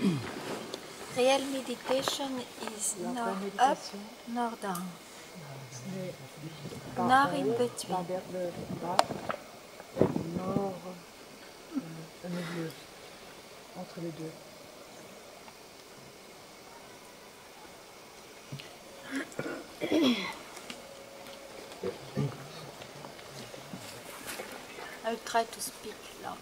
Real meditation is La nor vraie up méditation, nor down, ce n'est pas nor en in haut, pas between. vers le bas, nord, au milieu, entre les deux. I'll try to speak loud.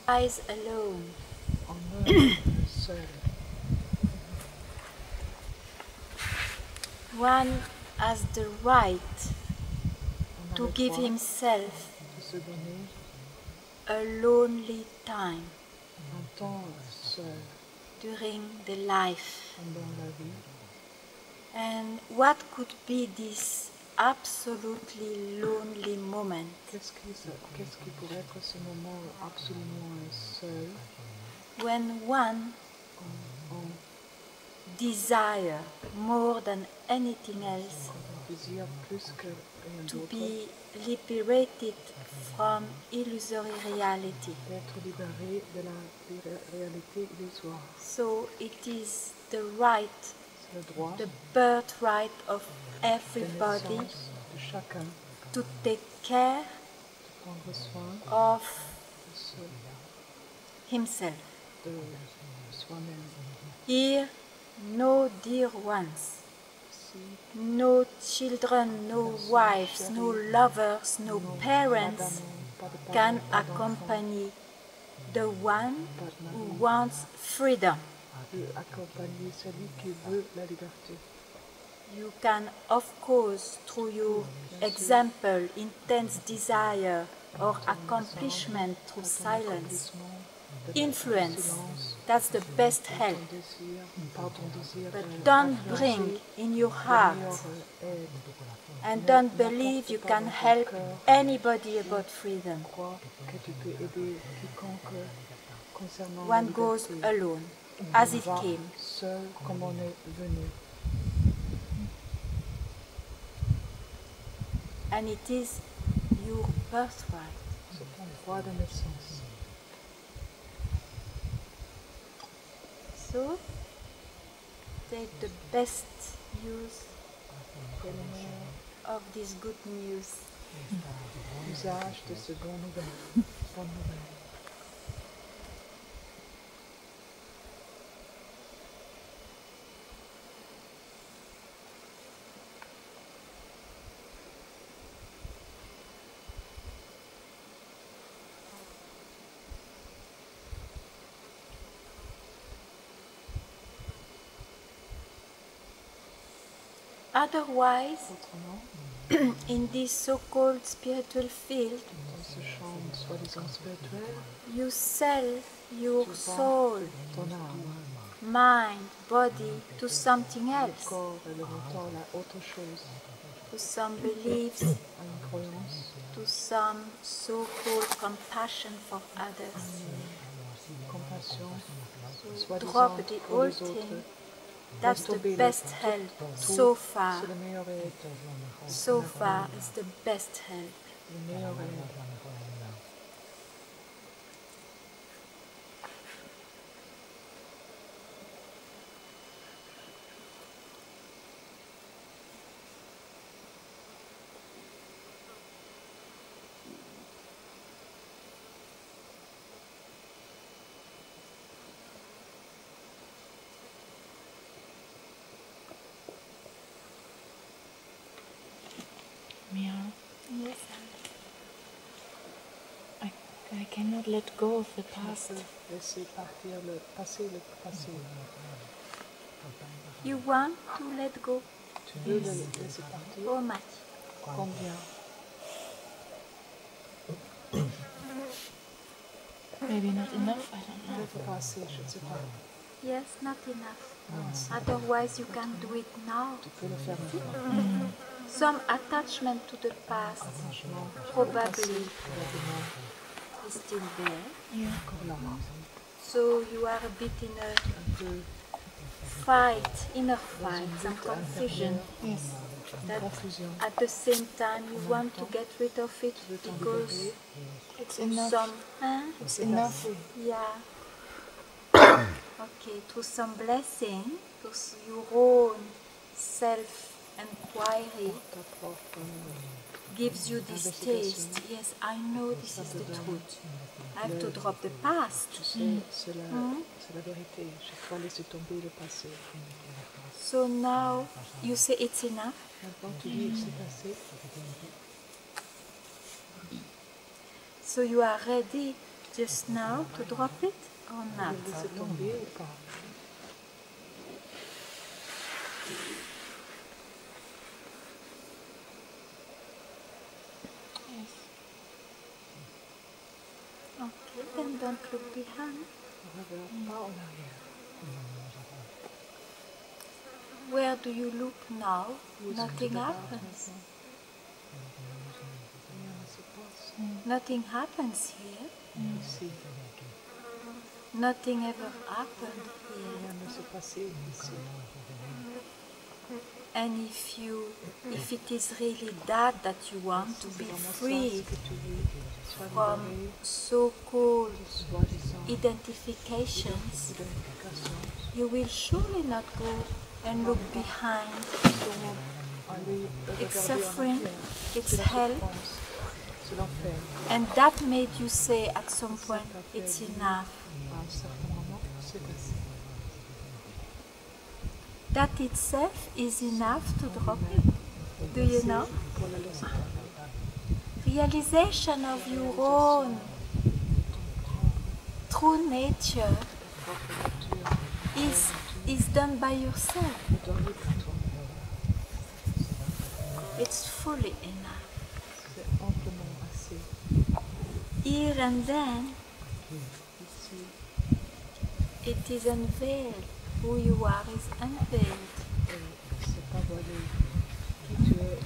Eyes alone. En œuvre seul. One has the right On a to le give droit himself de se donner a lonely time un temps seul during the life. pendant la vie. And what could be this absolutely lonely moment? Qu'est-ce qui pourrait être ce moment absolument seul When one en desire more than anything else désire plus que rien to d'autre be liberated from illusory reality. d'être libéré de la réalité illusoire. So it is the right, C'est le droit the birthright of de everybody naissance de chacun to take care de prendre soin of de himself. soi-même. Here, no dear ones, Si no children, no wives, no lovers, no parents can accompany the one who wants freedom. peut accompagner celui qui veut la liberté. You can, of course, through your example, intense desire or accomplishment through silence, influence. That's the best help. But don't bring in your heart and don't believe you can help anybody about freedom. One goes alone, as it came. Seul comme on est venu. And it is your birthright. C'est ton droit de naissance. So, take the best use of this good news. Usage de ce bon nouvelle. Bonne nouvelle. Otherwise, Autrement, in this so-called spiritual field, dans ce champ soi-disant spirituel, you sell your soul, ton âme, mind, body to something le else, corps et le mental à autre chose, to some beliefs, à une croyance, to some so-called compassion for others. compassion, So soi-disant drop the pour whole les autres. thing. That's Laisse the tomber best tout, help. tout, So far, c'est le meilleur aide. so far is the best help. Le meilleur aide. Mia, Yes, I cannot let go of the past. Laisser partir le passé, le passé. you want to let go? Tu veux le laisser partir? How much? Combien? Maybe not enough, I don't know. Peut-être pas assez, je ne sais pas. Yes, not enough. Otherwise, you can do it now. Tu peux le faire maintenant. Some attachment to the past Franchement, probably probablement, is still there. Yeah. encore là. So you are a bit in a Un peu fight, inner fight, some confusion. Yes. That confusion. at the same time you want to get rid of it because It's enough. some, huh? It's enough. Yeah. Okay, to some blessing, to your own self-inquiry Ta propre gives you this taste. Yes, I know this is the truth. I have to drop the past. tu sais, c'est la vérité. Je dois laisser tomber le passé. So now you say it's enough. Maintenant, tu dis que c'est passé. So you are ready just now to drop it or Tu not? veux laisser tomber ou pas? Yes. Okay, then don't look behind. Ne regarde pas en arrière. Where do you look now? Où est-ce que tu Nothing regardes happens. maintenant? Rien ne se passe Nothing happens here. ici. Nothing ever happened here. Rien ne se passait ici. And if it is really that you want to be C'est vraiment ça free ce que tu veux. Sois from libéré, so-called soi-disant identifications, identification. you will surely not go and look behind. Sûrement aller It's regarder en suffering, arrière. it's C'est la hell, souffrance, c'est l'enfer. and that made you say at some point, it's enough. À un certain moment, c'est assez. That itself is enough to drop it. Do you know? Pour la laisser tomber. Realization of your own true nature Propre nature, is done by yourself. est donnée pour toi. It's fully enough. C'est amplement assez. Here and then, Ici, it is unveiled. Who you are is unveiled. c'est pas voilé. Qui tu es est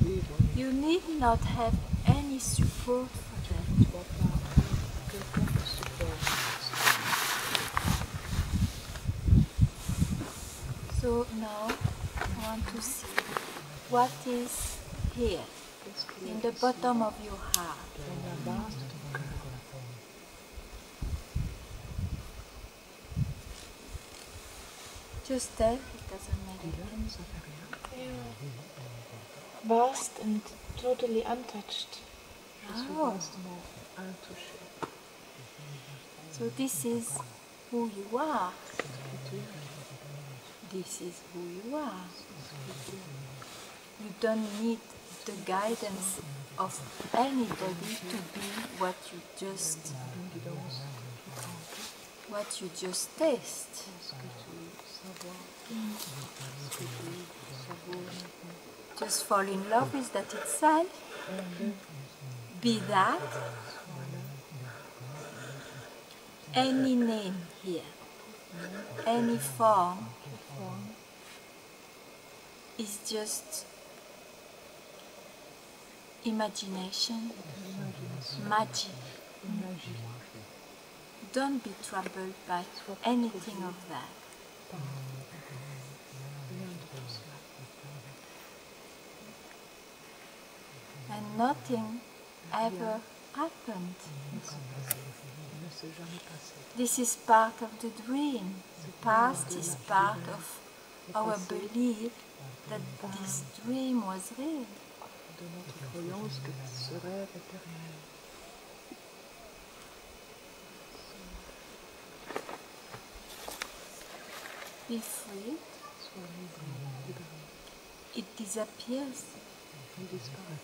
dévoilé. You need not have any support for Tu that. ne dois pas quelconque support. So now I want to see what is here Qu'est-ce qu'il y a in the ici, bottom of your heart. dans la base de ton cœur? Just tell, it doesn't matter. Dis-le, ça fait rien. Vast and totally untouched. Je suis Oh. vastement intouchée. So this is who you are. C'est ce que tu es. This is who you are. You don't need the guidance of anybody to be what you just Une guidance taste. ce que tu savoir, ce que tu savoures maintenant. Just fall in love with that itself. Be that. Any name here. any form is just imagination, magic. Don't be troubled by anything of that. And nothing ever happened. This is part of the dream. The past is part of our belief that this dream was real. De notre croyance que ce rêve éternel. Be free. Sois libre, It disappears. il disparaît.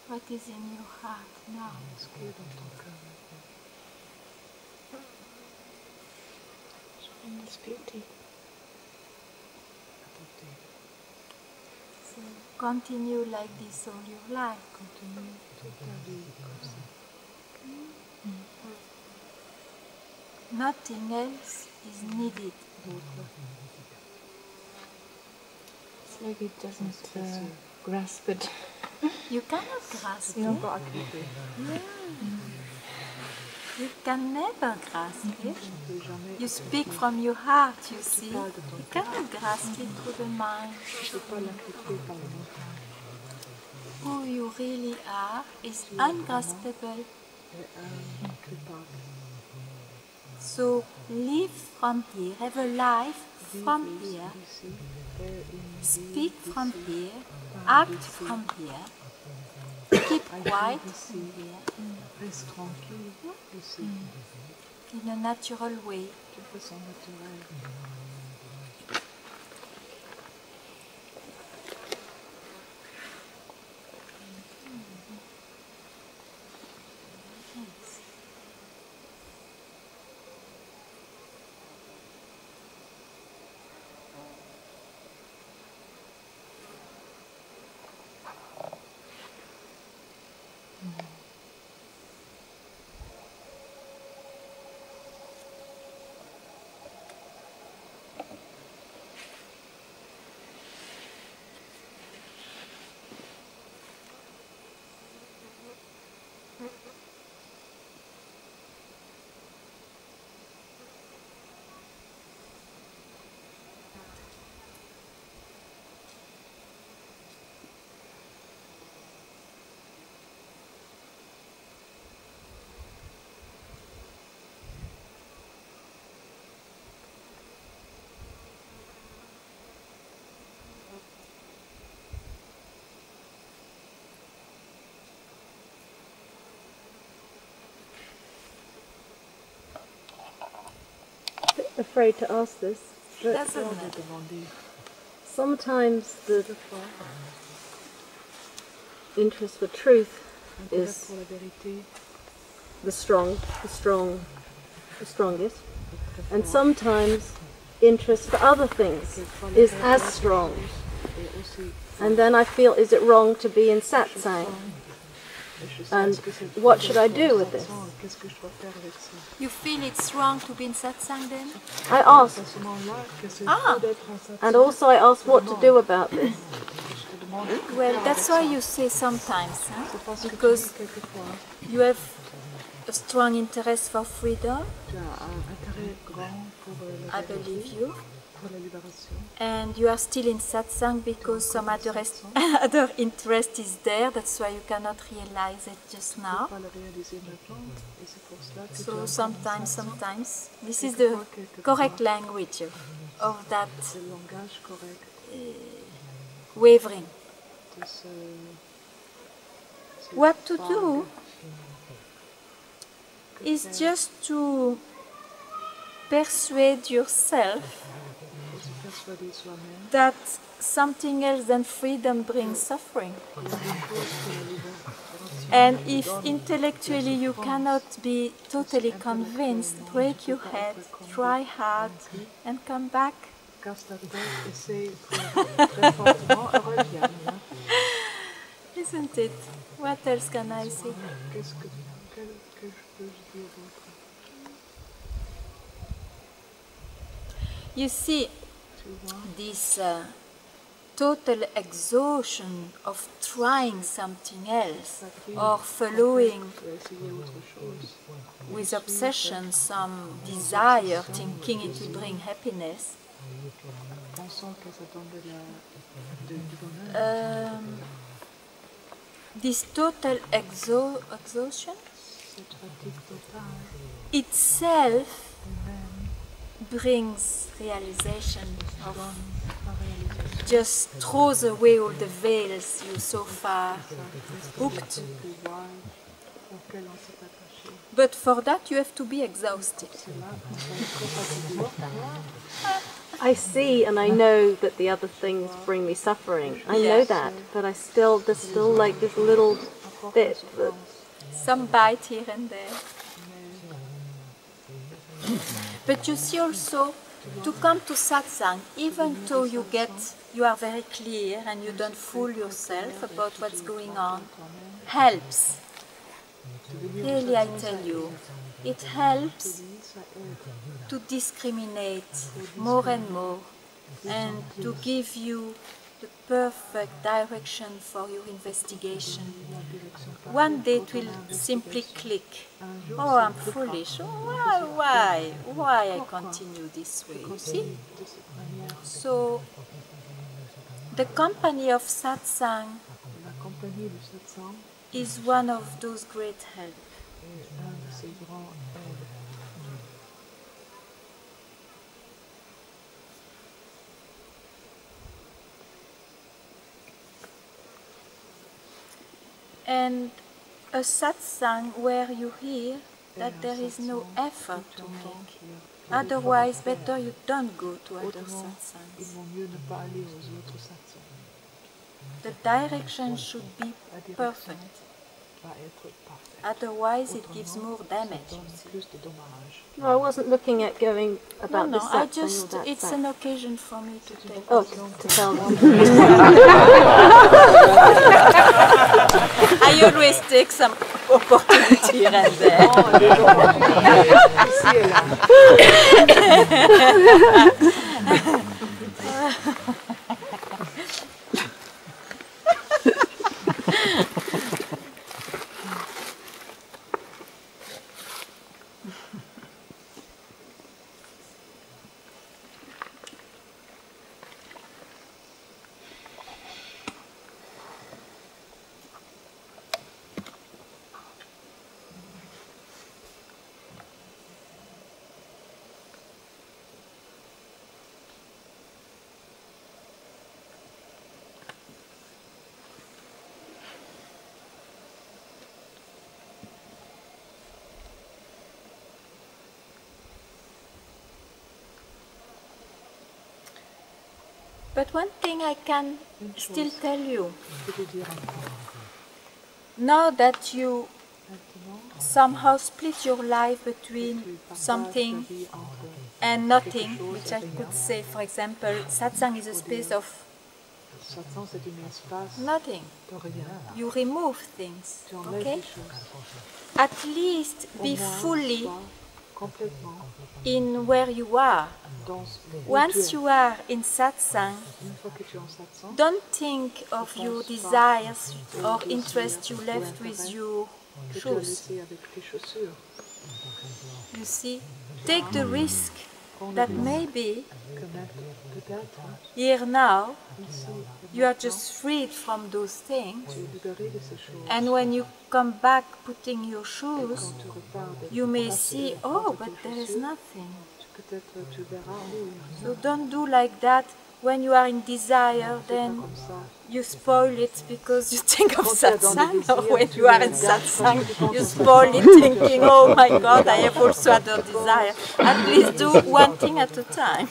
What is in your heart now? Ce qui est dans ton cœur maintenant. In this beauty. Apporter. So continue like this all your life. Continue toute ta vie comme ça. Nothing else is needed. It's like it doesn't grasp it. You cannot grasp Tu n'as it. pas à trouver. You can never grasp it. Tu ne peux jamais You speak from your heart, you see. parles de ton You cannot grasp it through the mind. Tu ne peux pas l'accepter par le mental. Who you really are is ungraspable. C'est incapable. So live from here, have a life from here, Ici, fais une vie speak from ici. here, act from here, keep quiet from here, Reste tranquille ici, in a natural way. de façon naturelle. Afraid to ask this, but Doesn't Peur de matter. demander. sometimes the interest for truth Intérêt is pour la vérité, the strongest, and sometimes interest for other things is as strong. et aussi And then I feel, is it wrong to be in satsang? And what should I do with this? Qu'est-ce que je dois faire avec ça? You feel it's wrong to be in satsang then? I ask, À ce moment-là, que c'est Ah. faux d'être en satsang. and also I ask what to do about this. Je te demande, Well, that's why you say sometimes, huh? c'est parce que tu Because dis quelquefois, you have a strong interest for freedom, tu as un intérêt grand pour la I vérité, believe you, pour la libération. and you are still in satsang because some other interest is there, that's why you cannot realize it just Tu ne now. peux pas le réaliser maintenant, et c'est pour cela que tu So as sometimes, this is the correct language of that le langage correct wavering. de ce What to do is just to persuade yourself se persuader soi-même that something else than freedom brings suffering. que la libération And if intellectually you cannot be totally convinced, break your head, try hard, and come back. Casse ta tête, essaye très fortement, reviens. Isn't it? What else can I say? Qu'est-ce que je peux dire d'autre? You see, this total exhaustion of trying something else or following with obsession some desire, thinking it will bring happiness. This total exhaustion itself brings realization of just throws away all the veils you so far hooked. But for that you have to be exhausted. I see and I know that the other things bring me suffering. I know that, but there's still like this little bit that... Some bite here and there. But you see also, to come to satsang, even though you are very clear and you don't fool yourself about what's going on, helps. Really, I tell you, it helps to discriminate more and more and to give you the perfect direction for your investigation. One day it will simply click. Oh, I'm foolish. Oh, why I continue this way? You see? So, the company of satsang is one of those great help. And a satsang where you hear that there is no effort to make. Otherwise, better you don't go to other satsangs. The direction should be perfect. Otherwise, it gives more damage. No, I wasn't looking at going about this satsang or that it's satsang. an occasion for me to take. Oh, to tell them. I always take some opportunity here and there. But one thing I can still tell you, now that you somehow split your life between something and nothing, which I could say, for example, satsang is a space of nothing. You remove things, okay? At least be fully in where you are. Once you are in satsang, don't think of your desires or interests you left with your shoes. You see, take the risk that maybe here now you are just freed from those things, and when you come back putting your shoes, you may see, oh, but there is nothing. So don't do like that. When you are in desire, then you spoil it because you think of satsang, or when you are in satsang, you spoil it thinking, oh my God, I have also other desire. At least do one thing at a time.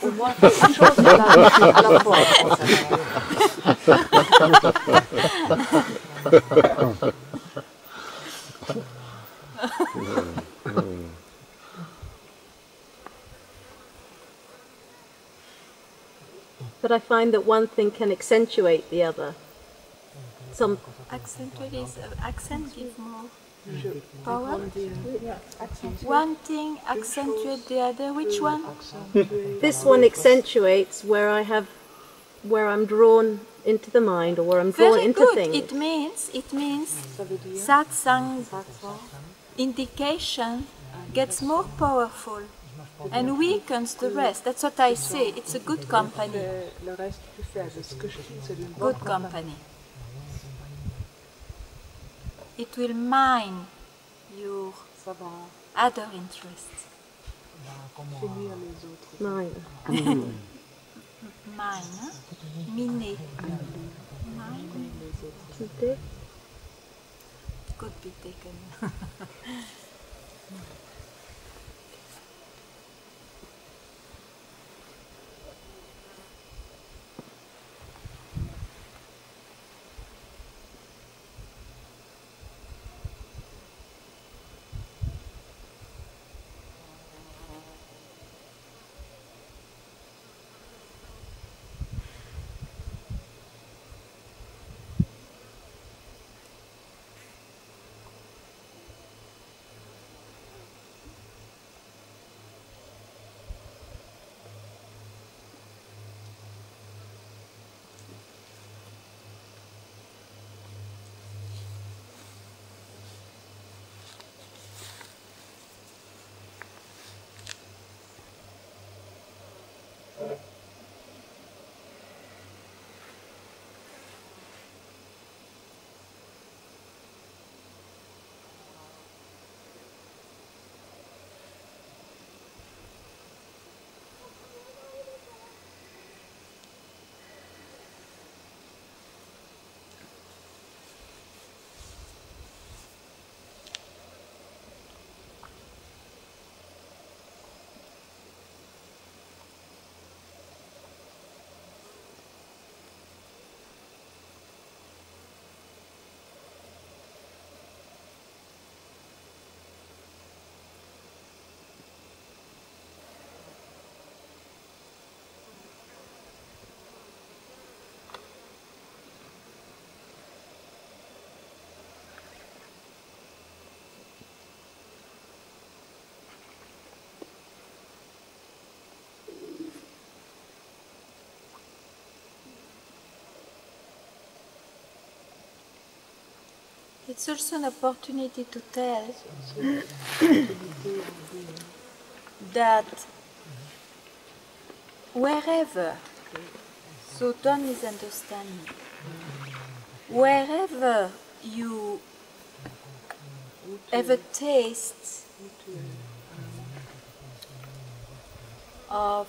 but I find that one thing can accentuate the other. Some Accentuate is accent give more Je power. accentuer, One thing accentuate the other. Which one? accentuer, this one accentuates where I'm drawn into the mind or where I'm drawn Very into good. things. It means ça veut dire satsang satsang indication gets more powerful and weakens the rest. That's what I say. It's a good company. fait le reste plus faible. Ce que je dis, c'est d'une bonne Good company. It will mine your Ça va other interests. finir les autres. Mine. Mine, hein? Miner. Mine Today. could be taken. It's also an opportunity to tell that wherever, so don't misunderstand me, wherever you have a taste of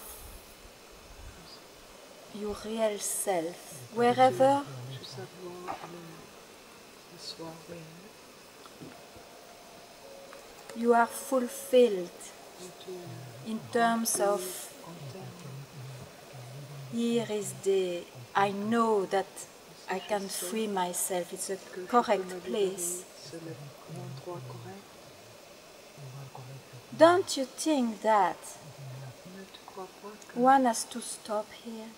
your real self, wherever Je savoir le soi réel. you are fulfilled Où tu es in terms of en termes here is the I know that I can free myself, it's a que je peux correct me place. libérer, c'est l'endroit correct. Don't you think that Ne tu crois pas que one has to stop here?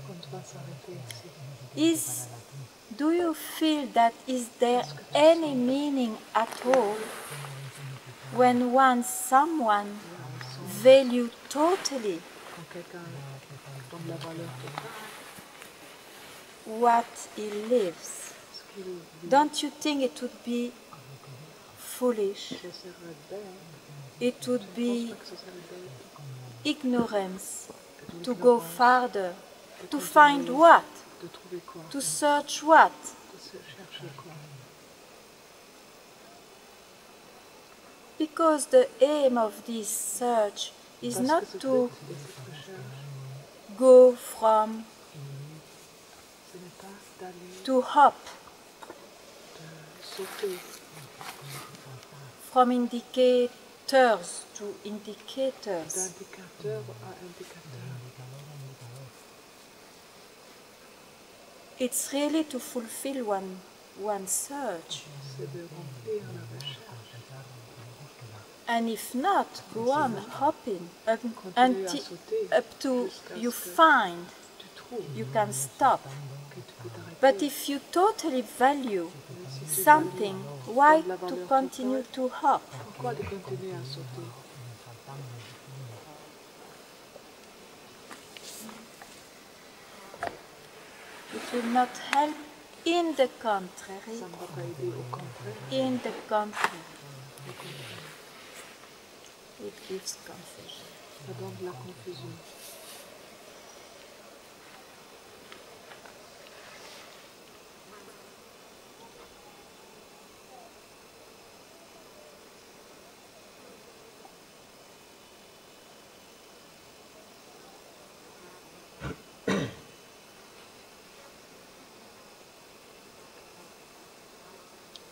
qu'on doit s'arrêter Is ici? do you feel that is there any meaning at all when someone value totally Quand quelqu'un donne la valeur totale, what he lives? ce qu'il vit, Don't you think it would be foolish? ce serait bête, It would je be pense pas que ce serait bête ignorance de to go l'ignorance, farther, de to continuer, find what, de trouver quoi, to search what. de se chercher quoi. Because the aim of this search is Parce not que ce to fait de cette recherche, go from ce n'est pas d'aller, to hop de sauter from indicators to indicators. d'indicateur à indicateur. It's really to fulfill one search. C'est de remplir la recherche. And if not, go on hopping Continue à until sauter up to jusqu'à you ce que find tu trouves you can stop. que tu peux t'arrêter. But if you totally value Si tu something, values why la to valeur continue totale, to hop? pourquoi de continuer à sauter? It will not help. In the contrary, Ça ne va pas aider, au contraire. in the contrary, it gives confusion. Ça donne de la confusion.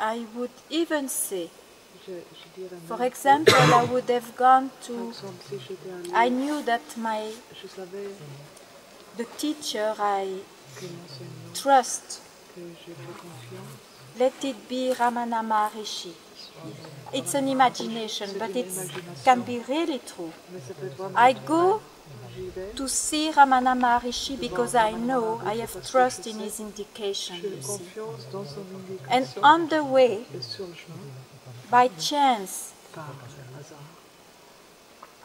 I would even say, Je dirais for même, example, I would have gone par to, exemple, si j'étais I allée, knew that je savais the teacher I que l'enseignant trust, que j'ai fait confiance, let it be Ramana Maharishi. It's an imagination, but it can be really true. mais ça peut être vraiment I vrai. go J'y vais, to see Ramana Maharishi because I know I have trust in his indication, j'ai you see. confiance dans son And indication. on the way, Et sur le chemin, by chance, par hasard,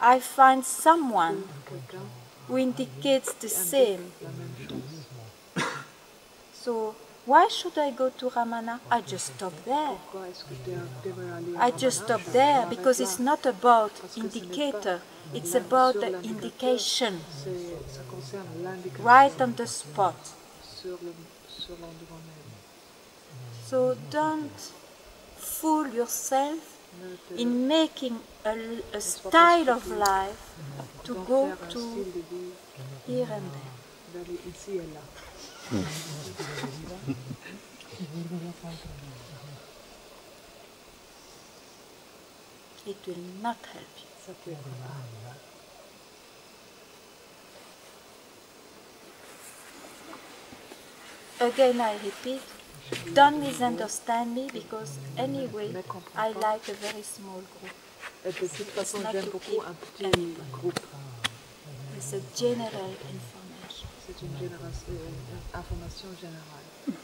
I find someone quelqu'un who indicates the same. la même chose. So why should I go to Ramana? I just stop there. Pourquoi est-ce que je devrais aller à I just Ramana? stop Je there m'arrête because là. it's not about Parce que ce n'est indicator, pas it's là about sur the l'indicateur, indication Ça concerne l'indication right on the spot. sur l'endroit même. So don't fool yourself Ne te- in making a style of life to d'en go faire un to style de vie, here and there. d'aller ici et là. It will not help you. Ça peut être pas. Again, I repeat, don't misunderstand me because anyway, I like a very small group. Et de toute façon, not j'aime to beaucoup keep un petit anybody. groupe. It's a general information. C'est une information générale.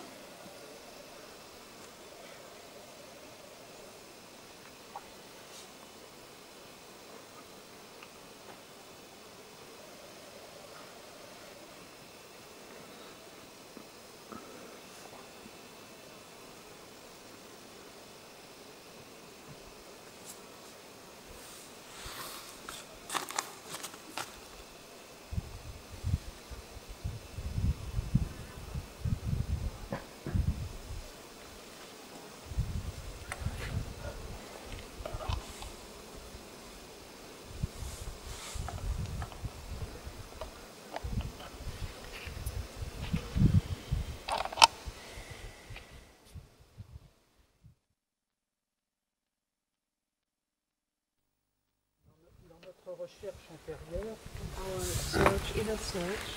Notre recherche intérieure, Our search, inner search,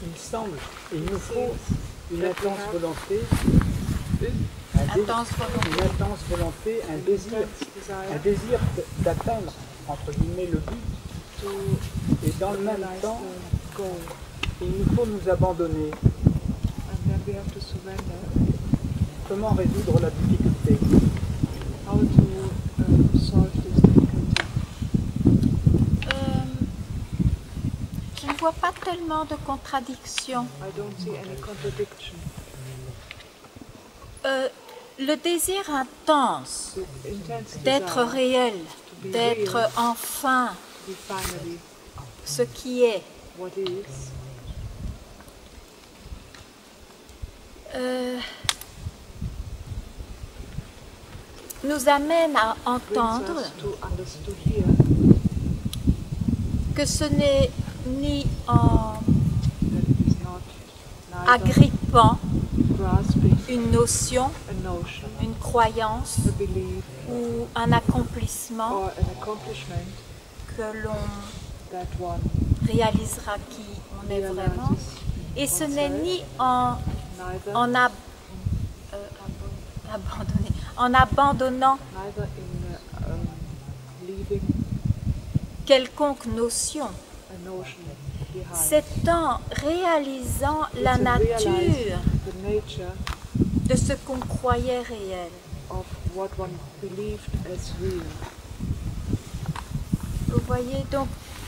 il semble, et il nous faut une intense volonté, Intense volonté. une intense volonté, un désir desire d'atteindre, entre guillemets, le but, to et dans le même realize temps, the goal. il nous faut nous abandonner. And then we have to surrender. Comment résoudre la difficulté? How to solve this difficulty. Je ne vois pas tellement de contradictions. I don't see any contradiction. Le désir intense The intense d'être desire réel, be d'être real. enfin to be finally ce qui est, what is, nous amène à brings entendre us to hear que ce n'est ni en that it is not neither agrippant grasping une notion, a notion, une croyance a belief, ou un accomplissement or an accomplishment que l'on that one réalisera qui on est vraiment. realizes Et ce n'est ni en, neither, abandonnant neither in quelconque notion. a notion behind. C'est en réalisant la It's in realizing nature the nature de ce qu'on croyait réel. of what one believed as real. Vous voyez donc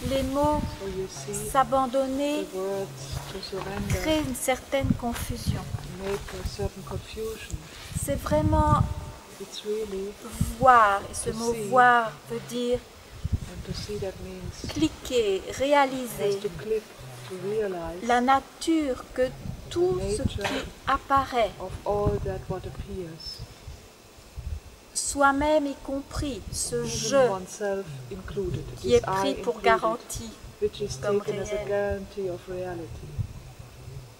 les mots So you see, s'abandonner the words to surrender créent une certaine confusion. make a certain confusion. C'est vraiment It's really, voir, et ce To mot see. voir veut dire and to see that means cliquer, réaliser has to click, to realize la nature que tout ce qui apparaît, of all that what appears, soi-même y compris, ce even je oneself included, qui this est pris I pour included, garantie, which is comme taken as a réel. guarantee of reality,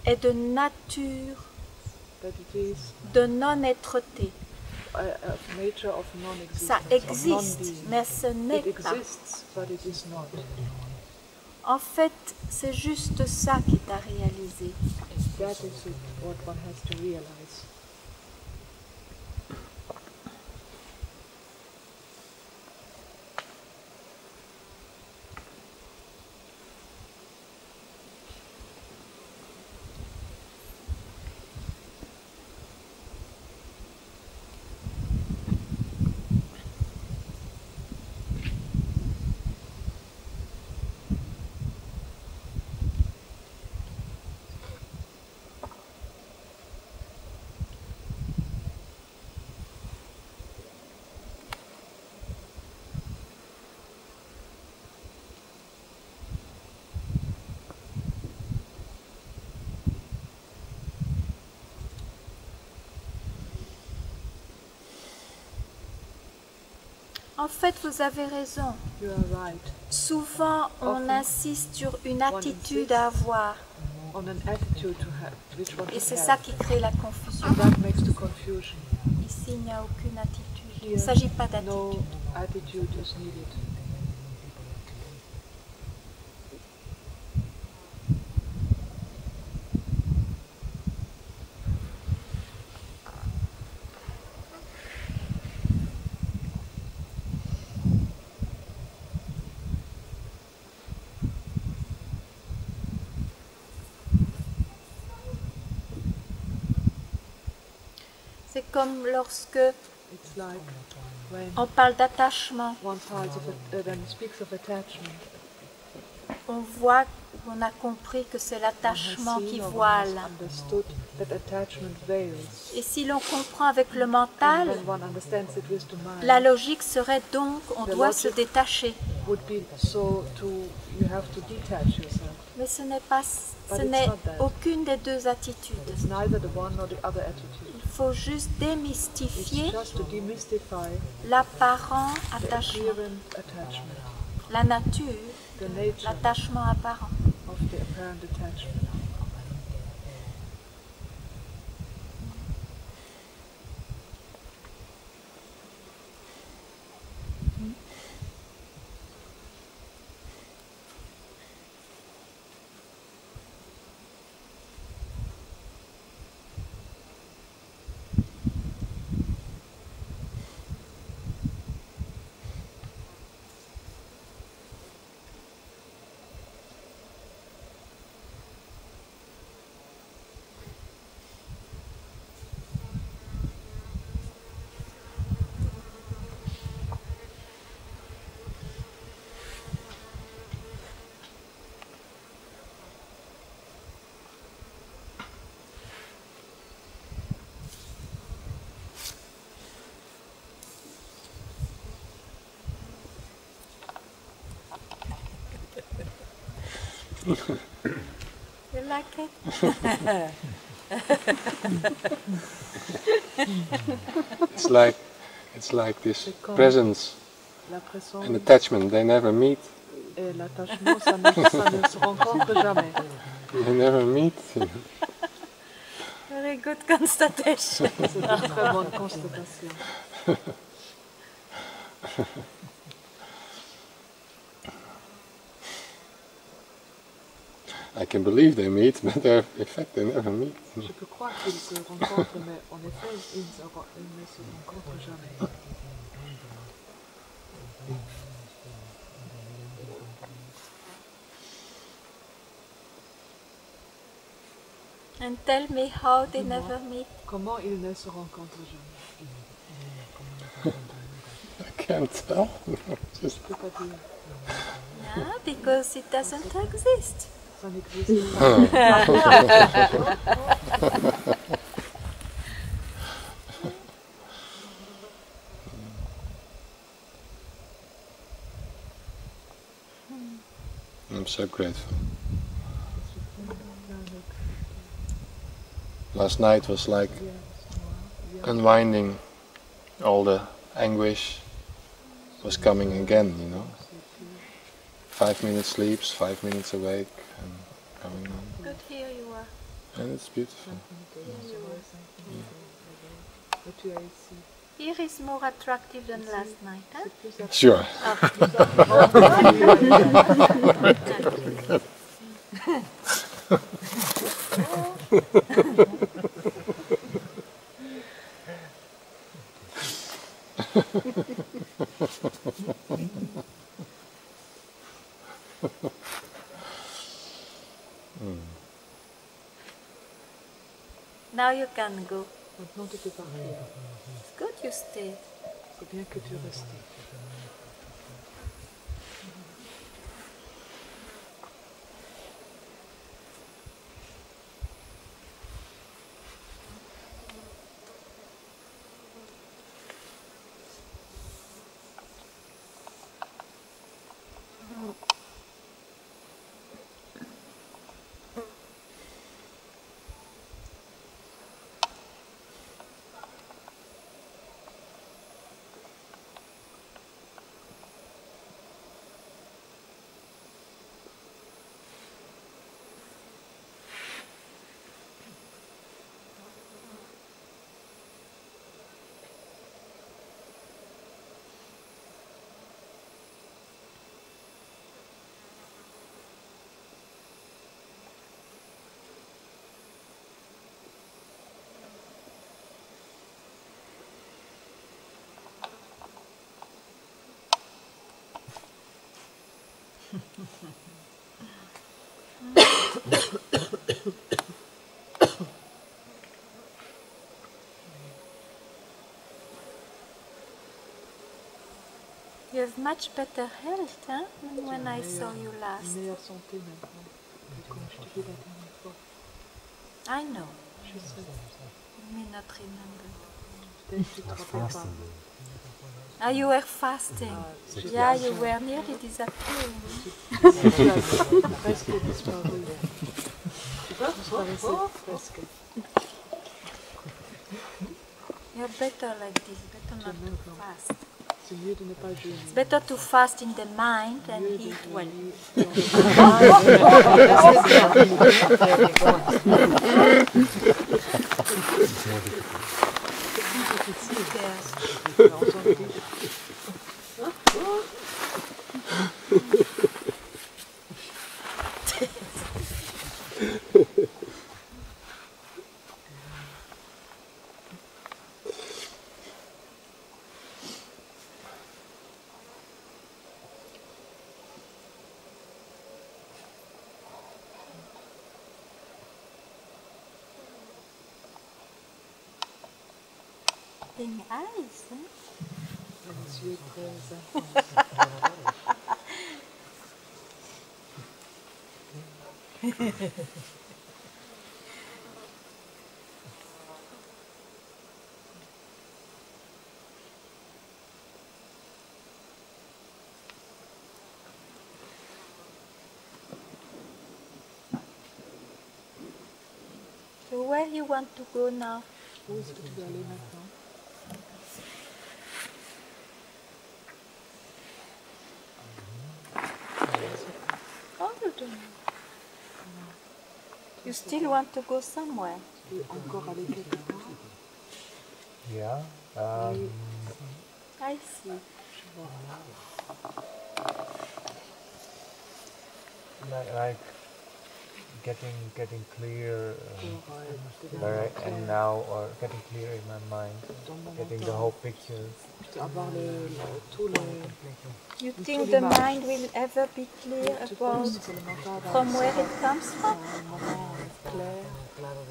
est de nature that it is de non-êtreté. a nature of Ça non-existence, of existe, non-being. mais ce n'est It pas. exists, but it is not. En fait, c'est juste ça qui est à réaliser. That is it, what one has to realize. En fait, vous avez raison. You are right. Souvent, on Often, insiste sur une attitude à avoir. On an attitude to have, which one Et to c'est have. ça qui crée la confusion. And that makes the confusion. Ici, il n'y a aucune attitude. Il ne Here, s'agit pas no d'attitude. attitude is needed. C'est comme lorsque It's like when on parle d'attachement, one speaks of attachment, on voit, on a compris que c'est one has l'attachement qui seen or one voile. has understood that attachment veils. Et si l'on comprend avec le And mental, when one understands it with the mind, la logique serait donc on The doit logic- se détacher. would be so to you have to detach yourself. Mais ce n'est pas, But ce it's n'est not that. aucune des deux attitudes. It's neither the one nor the other attitude. Il faut juste It's démystifier just to demystify l'apparent the attachement, apparent attachment, la nature, the nature l'attachement apparent. of the apparent attachment. You like it? It's like this comme presence La présence and attachment, they never meet. et l'attachement, ça ne se rencontre jamais. They never meet. Very good constatation. C'est une très bonne constatation. I can believe they meet, but in fact they never meet. Je peux croire qu'ils se rencontrent, mais en effet, ils ne se rencontrent jamais. And tell me how they never meet. Comment ils ne se rencontrent jamais? I can't tell. Just Je peux pas dire. Yeah, because it doesn't exist. Ça n'existe pas. I'm so grateful. Last night was like unwinding. All the anguish was coming again, you know. 5 minutes sleeps, 5 minutes awake, and coming on. Good, here you are. And it's beautiful. Tu as ici. Here is more attractive than last night, huh? Sure. Now you can go. Maintenant tu peux partir. It's good you stayed. C'est bien que tu restes. You have much better health, huh? Than when I saw you last. Meilleure santé maintenant. Que quand je t'ai vu la dernière fois. I know. Je sais. You may not remember. Peut-être que tu te rappelles pas. Ah, you were fasting. Yeah, you were nearly disappearing. Tu as presque disparu. Tu disparaissais presque. You're better like this, better not to fast. C'est mieux de ne pas jeûner. It's better to fast in the mind than eat well. Being eyes, huh? Les yeux très intenses. So where you want to go now? Où est-ce que tu veux aller maintenant? Oh, you don't know. You still want to go somewhere? Tu veux encore aller quelque part? Yeah. I see. Like getting clear pour where I devenir am now, or getting clear in my mind, dans mon getting the mental, whole picture. avoir tout le You think the mind will ever be clear tu about penses que le mental va from where it savoir comes from? un moment clair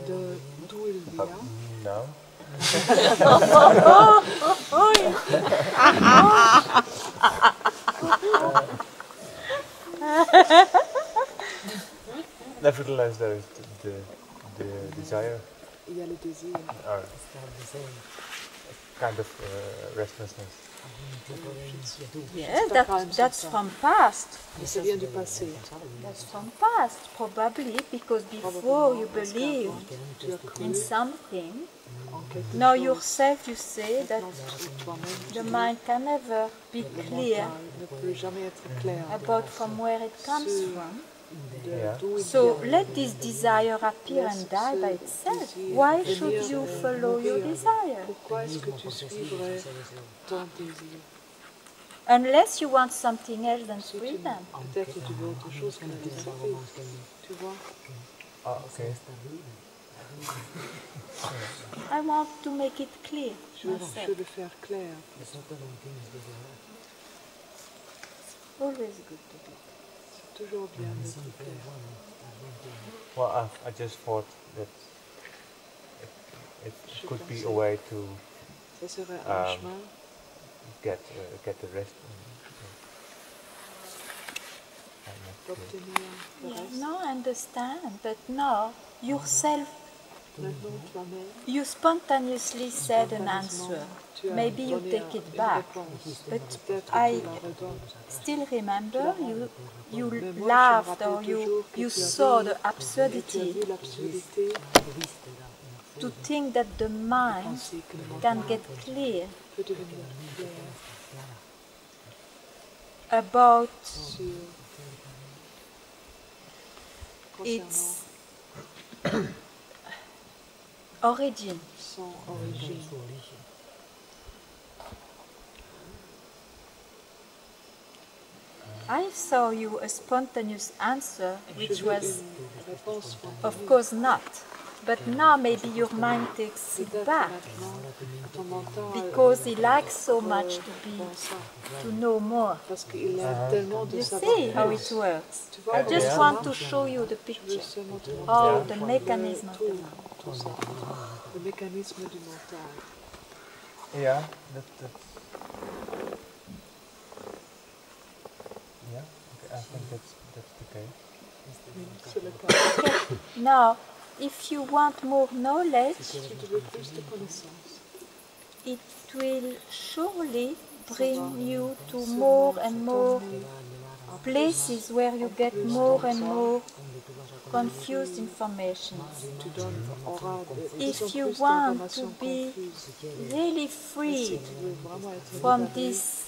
de d'où il vient. No. Nevertheless, there is the desire, Il y a le désir, or kind of restlessness. Yeah, that's from past. mais ça vient du passé. That's from past, probably because before you believe Tu as cru in something, en quelque now chose, yourself you say that toi-même, the mind can never be le clear mental ne peut jamais être clair about from where it comes Sur- from. Yeah. d'où il So vient. let this desire appear and die by itself. Why should you follow your desire? Pourquoi est-ce que tu suivrais ton désir? Unless you want something else than freedom. Peut-être que tu veux autre chose que la liberté. Tu vois? Ah, okay. I want to make it clear Je veux myself. le faire clair. Always good to be. C'est toujours bien d'être clair. Well, I just thought that it could be a way to Ça serait un Um, chemin get the rest. d'obtenir le Yeah, reste. no, I understand, but no, yourself, Maintenant, toi-même, you spontaneously said an answer. tu as Maybe you donné take it une back, réponse. but Peut-être que I tu la redonnes. still remember you Mais moi, je me laughed or rappelle toujours que you tu as saw ri the et tu as absurdity vu l'absurdité to think that the mind penser que le can mental get clear peut devenir clair about sur concernant its origin. son origine. I saw you a spontaneous answer, Je which veux was, une réponse spontanée. of course, not. But now maybe your mind takes it Peut-être back maintenant, ton mental because he likes so much pense ça, to know more. parce qu'il aime tellement de You savoir see how plus. it works. Tu vois I comment just ça want marche? to show you the Je veux picture, seulement te montrer how the mechanism of the tout, mind. tout ça, le mécanisme du mental. Yeah, that's yeah. Okay, I think that's the case. C'est le cas. Now, if you want more knowledge, Si tu veux plus de connaissances, it will surely bring you to more and more places where you get more and more confused information. tu donnes, auras de plus en If you plus want to d'informations be confuses. really Si free tu veux vraiment être from libéré, this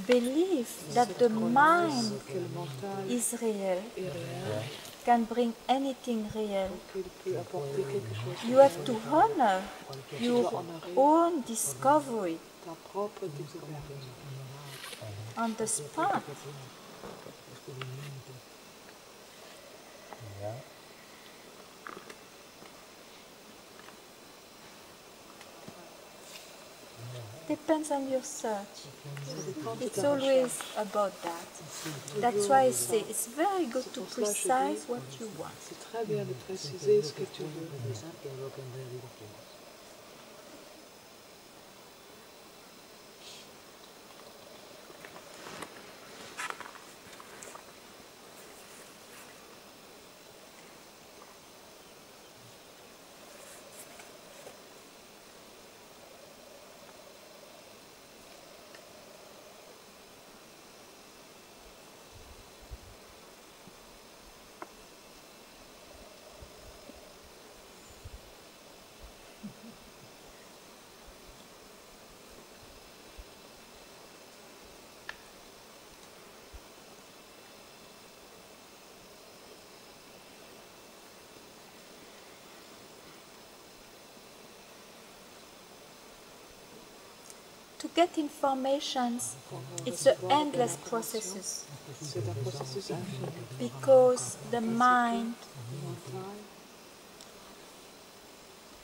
belief that the cette mind croyance que le mental is real, est réel, can bring anything real, qu'il peut apporter quelque chose. you have to honor Tu your dois honorer own discovery ta propre découverte. on the spot. Yeah. Depends on your search. Ça dépend de It's ta always recherche. about that. That's why I say it's very good to precise what you want. C'est très bien de préciser ce que tu veux. To get information, it's an endless process C'est un processus infini because the mind mental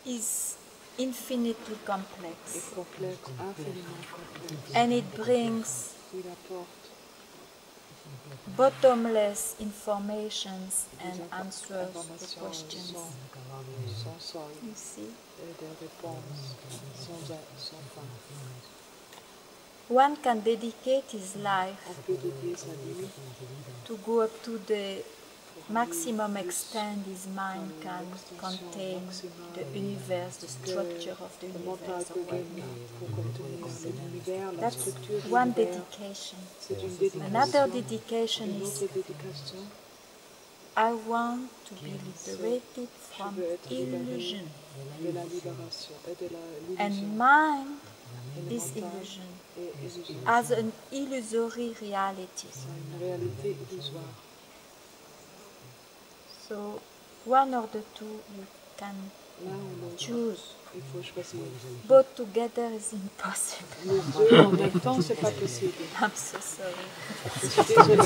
is infinitely est complex, complexe, infiniment complexe. and it brings Il apporte bottomless informations des and answers to informations questions. sans solde You see, et des réponses sans fin. one can dedicate his life On peut dédier sa vie to go up to the maximum extent his mind can contain the universe, the structure of the le mental universe, or peut whatnot. gagner pour contenir l'univers, la That's structure de one l'univers. dedication. C'est une dédication. Another dedication Une is autre dédication, I want to be liberated je from veux être libéré illusion. de la libération et de l'illusion. And mind, Et le this mental illusion, est illusoire. as an illusory reality. C'est une réalité illusoire. So one or the two you can L'un ou l'autre, choose. il faut choisir. Both together is impossible. Les deux en même temps, c'est pas possible. I'm so sorry. Je suis désolée,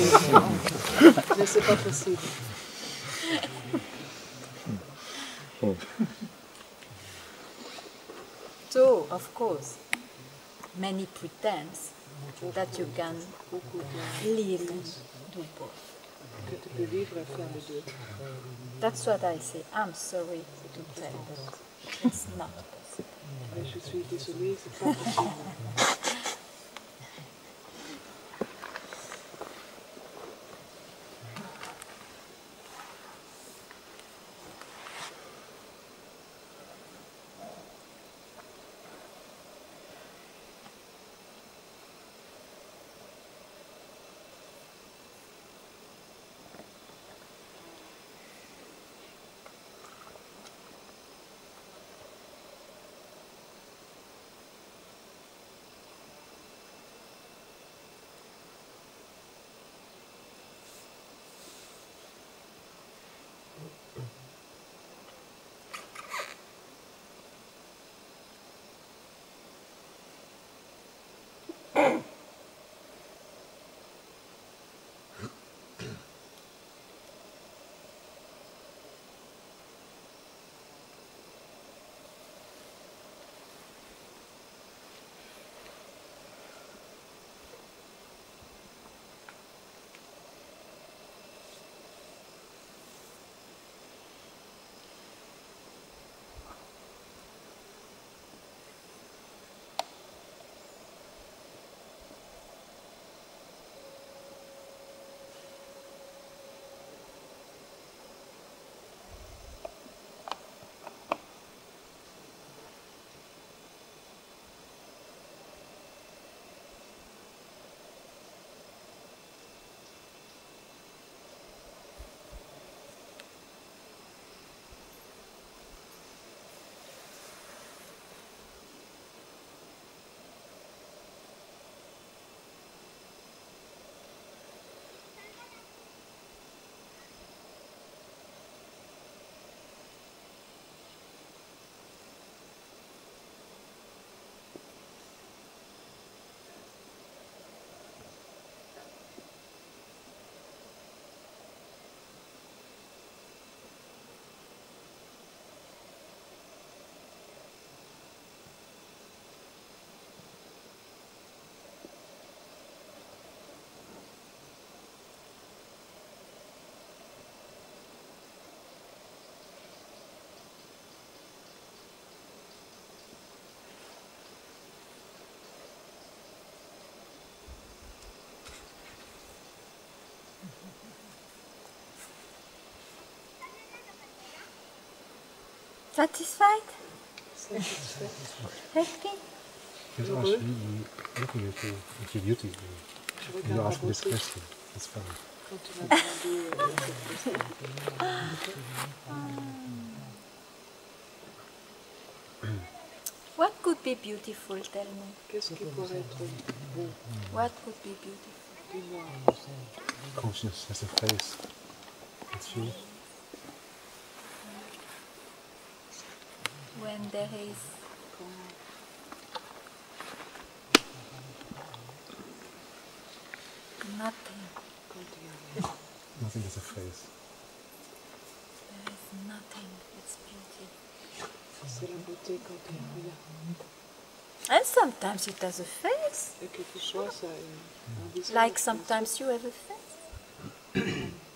mais c'est pas possible. So, of course, many pretend that you can Beaucoup de live and do both. que tu peux vivre et faire les deux. That's what I say. I'm sorry to tell, but it's not possible. Mais je suis désolée, c'est pas possible. Satisfied? Happy? Because actually, looking at your beauty, you ask this question. It's funny. Quand tu m'as demandé cette question. What could be beautiful, tell me? Qu'est-ce qui pourrait être beau? What could be beautiful? Dis-moi. Conscious has a face. It's you. When there is nothing. Nothing has a face. nothing, it's beauty. C'est la beauté quand on regarde. And sometimes it has a face, Et quelquefois, ça a un visage. like sometimes you have a face.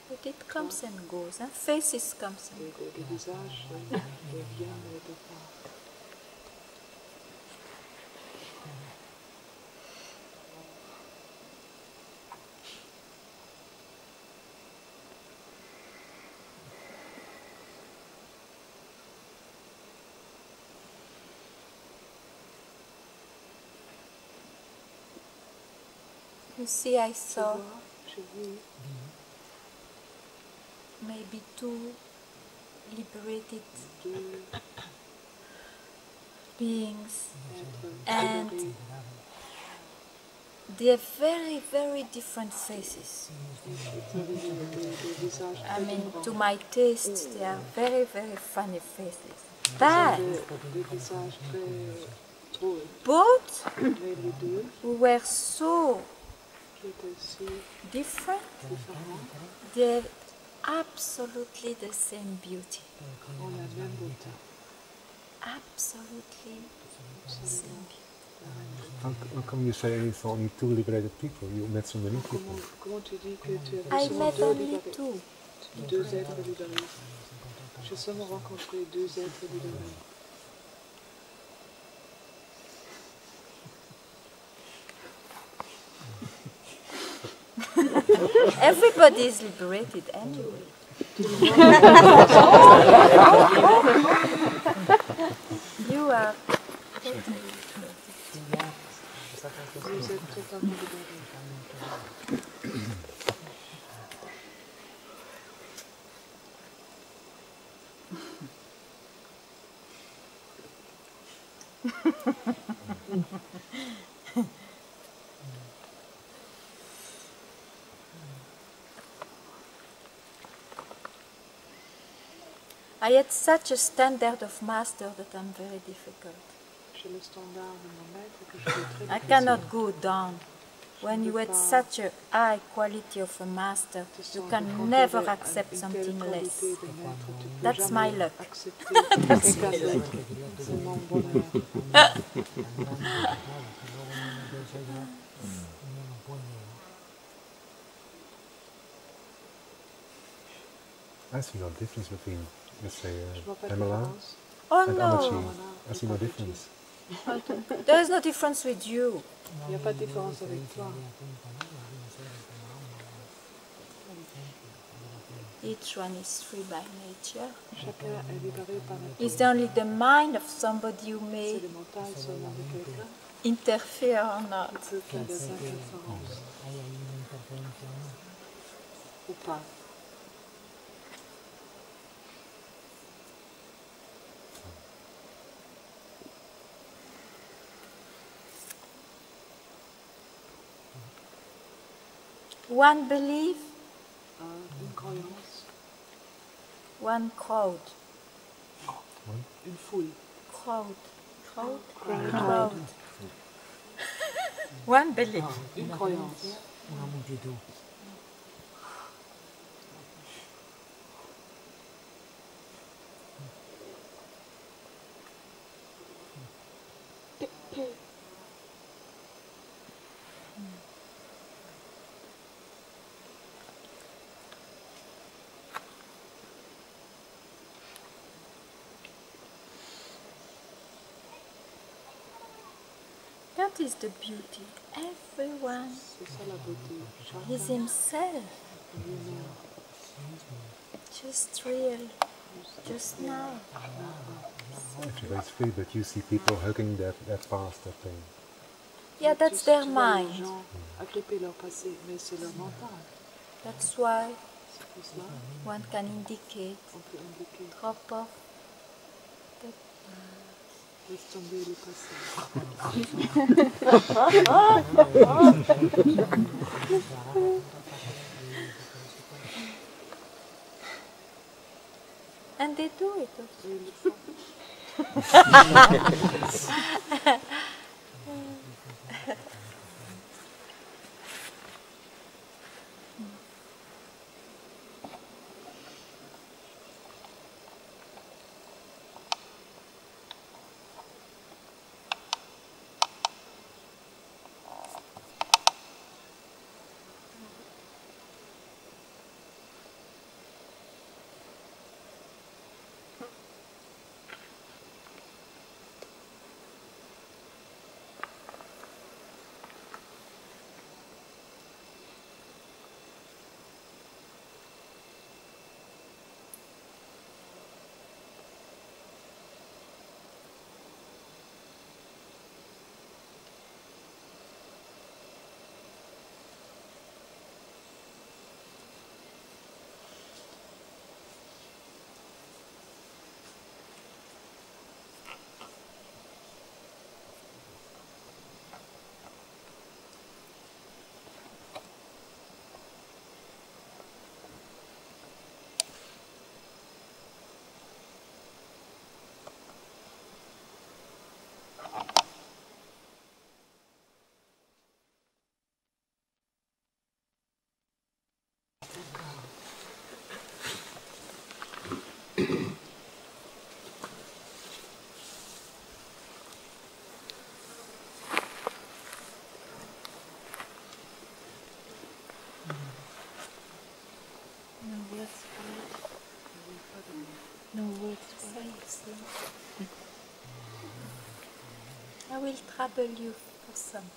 But it comes and goes, and faces comes and Des visages viennent et de part. You see, I saw J'ai vu maybe two liberated deux beings, êtres and libérés. they have very, very different faces. Ils avaient des visages I très mean, différents. to my taste, they are very, very funny faces. Ils But avaient des visages très drôles. both Mais les deux, were so qui étaient si different, différents, they have absolutely the same beauty. ont la même beauté. Absolutely the same beauty. How come you say it's only two liberated people? You met so many people. Comment tu dis que tu I avais seulement met deux only libérés, two. deux êtres libérés? J'ai seulement rencontré deux êtres libérés. Everybody is liberated anyway. You are totally liberated. Vous êtes totalement libérés. I had such a standard of master that I'm very difficult. J'ai le standard de mon maître que je suis très I cannot go down. When you had such a high quality of a master, you can never accept something less. That's my luck. C'est mon bonheur. I see no difference between, let's say, Je vois pas de Pamela différence. Oh and Amachi. no, I see no difference. there is no difference with you. Il n'y a pas de différence avec toi. Each one is free by nature. Chacun est libéré par nature. It's only the mind of somebody who C'est may le mental seulement de quelqu'un interfere or not. qui peut faire des interférences. Ou pas. One belief, Une croyance, one crowd. une foule. Crowd. Crowd. One belief. Une croyance. That is the beauty. Everyone C'est ça la beauté. is Chacun himself, lui-même. just real, just now. Everybody's free, but you see people hugging that past, that thing. Yeah, that's their Tu vois les mind. gens agripper leur passé, mais c'est leur mental. That's why C'est pour cela one can indicate, qu'on peut indiquer. drop off. Laisse tomber le passé. And they do it also. Et ils le font. No words for it. No words for it. I will trouble you for some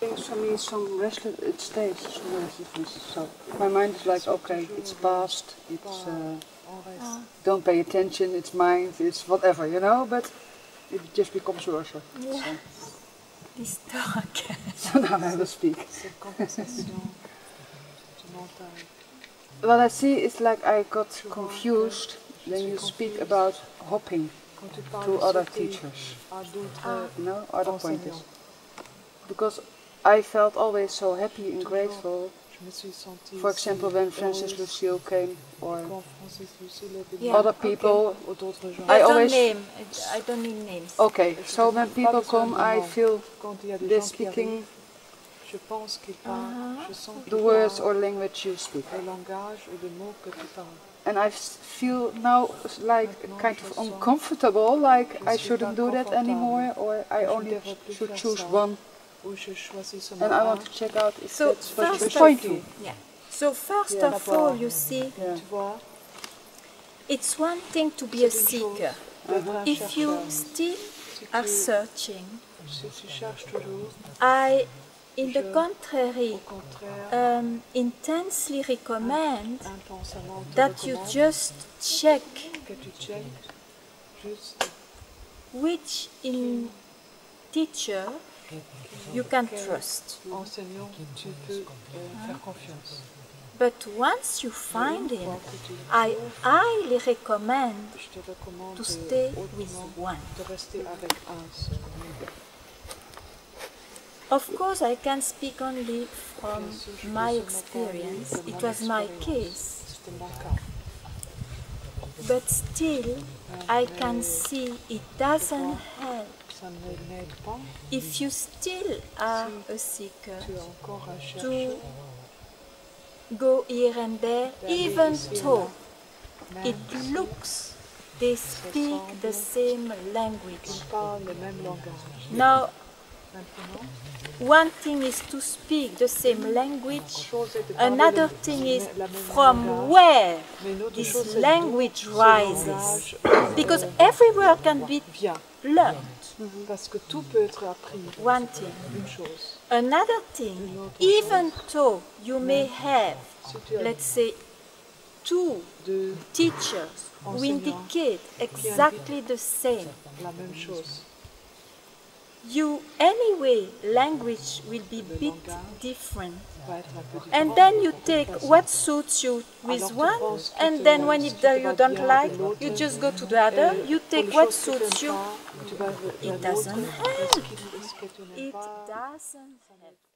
For me, some restless, it stays some restlessness. So my mind is like, okay, it's past, it's don't pay attention, it's mind, it's whatever, you know. But it just becomes worse. Yeah. This talk. So now I will speak. What I see is like I got confused when you speak about hopping to other teachers, you know, other pointers. Because I felt always so happy and grateful. For example, when Francis Lucille came, or other people, I always. I don't need names. Okay, so when people come, I feel they're speaking the words or language you speak. And I feel now like kind of uncomfortable, like I shouldn't do that anymore, or I only should choose one. And I want to check out if that's what you point to. So first of all, you see, it's one thing to be a seeker. If you still are searching, I, in the contrary, intensely recommend that you just check which teacher you can trust. But once you find him, I highly recommend to stay with one. Of course, I can speak only from my experience. It was my case. But still, I can see it doesn't help. If you still are a seeker, to go here and there, even though it looks they speak the same language. Now, one thing is to speak the same language, another thing is from where this language rises. Because every word can be learned. One thing. Another thing, even though you may have, let's say, two teachers who indicate exactly the same, anyway, language will be a bit different. And then you take what suits you with one, and then when you don't like, you just go to the other, you take what suits you. It doesn't help. It doesn't help.